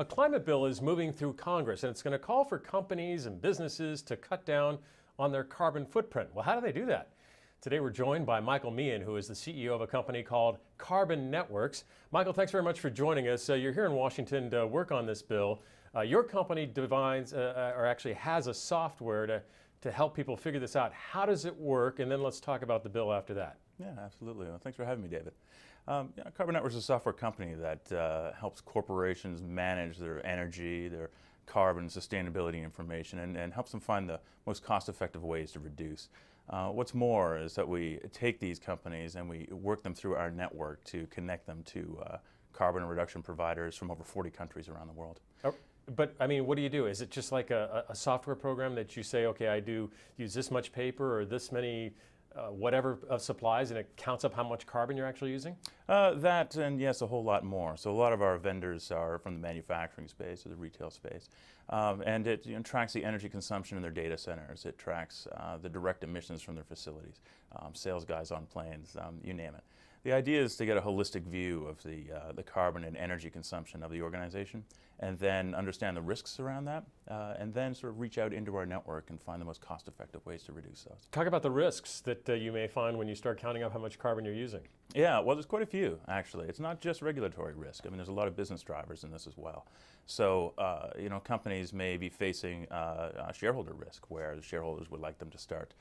A climate bill is moving through Congress, and it's going to call for companies and businesses to cut down on their carbon footprint. Well, how do they do that? Today we're joined by Michael Meehan, who is the CEO of a company called Carbonetworks. Michael, thanks very much for joining us. You're here in Washington to work on this bill. Your company defines, or actually has a software to help people figure this out. How does it work? And then let's talk about the bill after that. Yeah, absolutely. Well, thanks for having me, David. Carbonetworks is a software company that helps corporations manage their energy, their carbon sustainability information, and helps them find the most cost-effective ways to reduce. What's more is that we take these companies and we work them through our network to connect them to carbon reduction providers from over 40 countries around the world. Oh, but I mean, what do you do? Is it just like a software program that you say, okay, I do use this much paper or this many whatever of supplies, and it counts up how much carbon you're actually using? That and yes, a whole lot more. So a lot of our vendors are from the manufacturing space or the retail space, and it tracks the energy consumption in their data centers. It tracks the direct emissions from their facilities, sales guys on planes, you name it. The idea is to get a holistic view of the carbon and energy consumption of the organization, and then understand the risks around that, and then sort of reach out into our network and find the most cost-effective ways to reduce those. Talk about the risks that you may find when you start counting up how much carbon you're using. Yeah, well, there's quite a few, actually. It's not just regulatory risk. I mean, there's a lot of business drivers in this as well. So, companies may be facing shareholder risk, where the shareholders would like them to start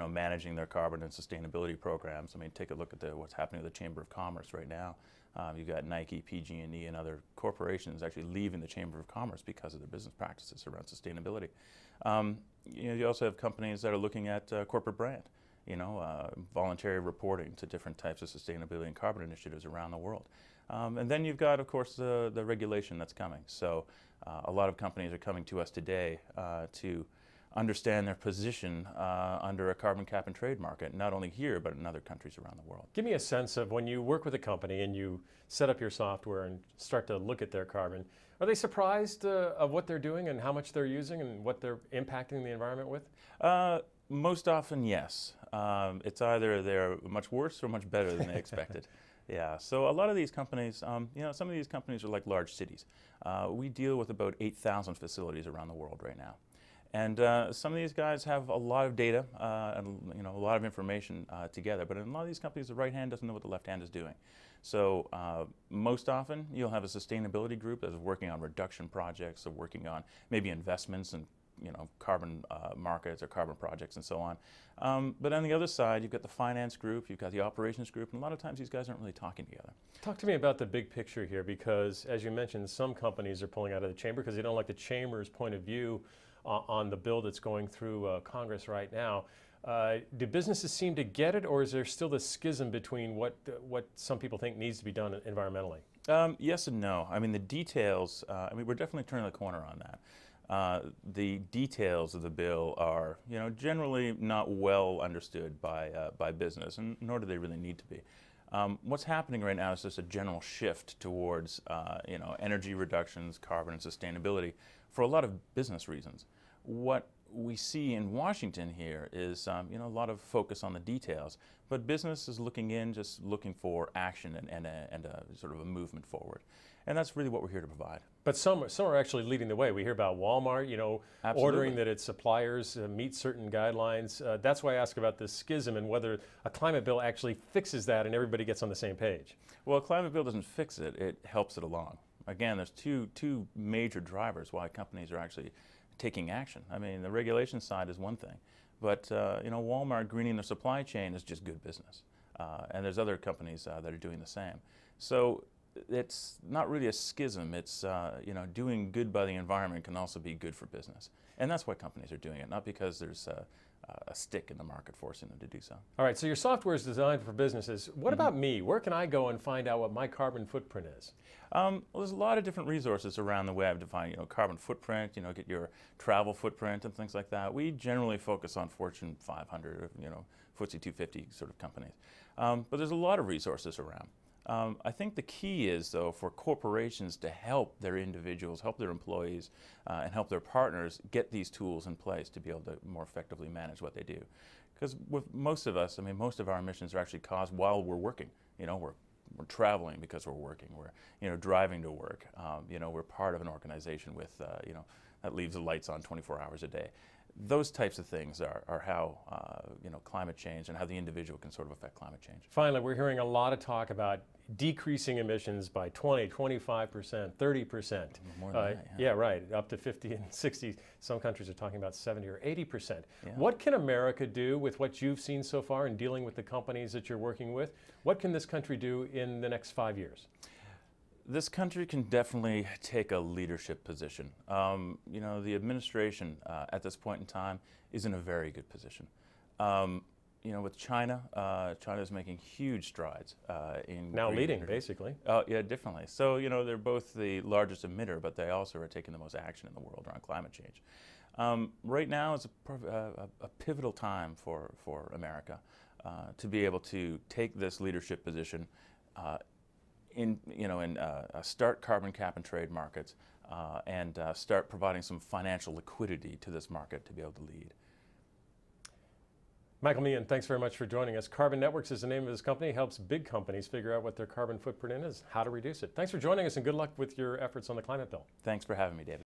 managing their carbon and sustainability programs. I mean, take a look at what's happening with the Chamber of Commerce right now. You've got Nike, PG&E, and other corporations actually leaving the Chamber of Commerce because of their business practices around sustainability. You also have companies that are looking at corporate brand, voluntary reporting to different types of sustainability and carbon initiatives around the world. And then you've got, of course, the regulation that's coming. So a lot of companies are coming to us today to understand their position under a carbon cap and trade market, not only here, but in other countries around the world. Give me a sense of when you work with a company and you set up your software and start to look at their carbon, are they surprised of what they're doing and how much they're using and what they're impacting the environment with? Most often, yes. It's either they're much worse or much better than they expected. Yeah, so a lot of these companies, some of these companies are like large cities. We deal with about 8,000 facilities around the world right now. And some of these guys have a lot of data and a lot of information together, but in a lot of these companies, the right hand doesn't know what the left hand is doing. So most often, you'll have a sustainability group that's working on reduction projects, or working on maybe investments and carbon markets or carbon projects and so on. But on the other side, you've got the finance group, you've got the operations group, and a lot of times these guys aren't really talking together. Talk to me about the big picture here, because as you mentioned, some companies are pulling out of the chamber because they don't like the chamber's point of view on the bill that's going through Congress right now. Do businesses seem to get it, or is there still this schism between what some people think needs to be done environmentally? Yes and no. I mean, the details, we're definitely turning the corner on that. The details of the bill are, generally not well understood by business, and nor do they really need to be. What's happening right now is just a general shift towards, energy reductions, carbon and sustainability for a lot of business reasons. What we see in Washington here is, a lot of focus on the details, but business is just looking for action and a sort of a movement forward. And that's really what we're here to provide. But some are actually leading the way. We hear about Walmart, Absolutely. Ordering that its suppliers meet certain guidelines. That's why I ask about this schism and whether a climate bill actually fixes that and everybody gets on the same page. Well, a climate bill doesn't fix it, it helps it along. Again, there's two major drivers why companies are actually taking action. I mean, the regulation side is one thing, but Walmart greening their supply chain is just good business. And there's other companies that are doing the same. So it's not really a schism. It's doing good by the environment can also be good for business, and that's why companies are doing it, not because there's a stick in the market forcing them to do so. All right, so your software is designed for businesses. What about me? Where can I go and find out what my carbon footprint is? Well, there's a lot of different resources around the web to find, carbon footprint, get your travel footprint and things like that. We generally focus on Fortune 500, FTSE 250 sort of companies. But there's a lot of resources around. I think the key is, though, for corporations to help their individuals, help their employees, and help their partners get these tools in place to be able to more effectively manage what they do. Because with most of us, most of our emissions are actually caused while we're working. We're We're traveling because we're working. We're, you know, driving to work. You know, we're part of an organization with, you know, that leaves the lights on 24 hours a day. Those types of things are how, you know, climate change and how the individual can sort of affect climate change. Finally, we're hearing a lot of talk about decreasing emissions by 20, 25%, 30%. More than that, yeah, right, up to 50 and 60. Some countries are talking about 70 or 80%. Yeah. What can America do with what you've seen so far in dealing with the companies that you're working with? What can this country do in the next 5 years? This country can definitely take a leadership position. You know, the administration at this point in time is in a very good position. You know, with China, China is making huge strides in now green leading, energy. basically. Yeah, definitely. So, you know, they're both the largest emitter, but they also are taking the most action in the world around climate change. Right now is a pivotal time for America to be able to take this leadership position start carbon cap and trade markets and start providing some financial liquidity to this market to be able to lead. Michael Meehan, thanks very much for joining us. Carbonetworks is the name of his company. It helps big companies figure out what their carbon footprint is, how to reduce it. Thanks for joining us, and good luck with your efforts on the climate bill. Thanks for having me, David.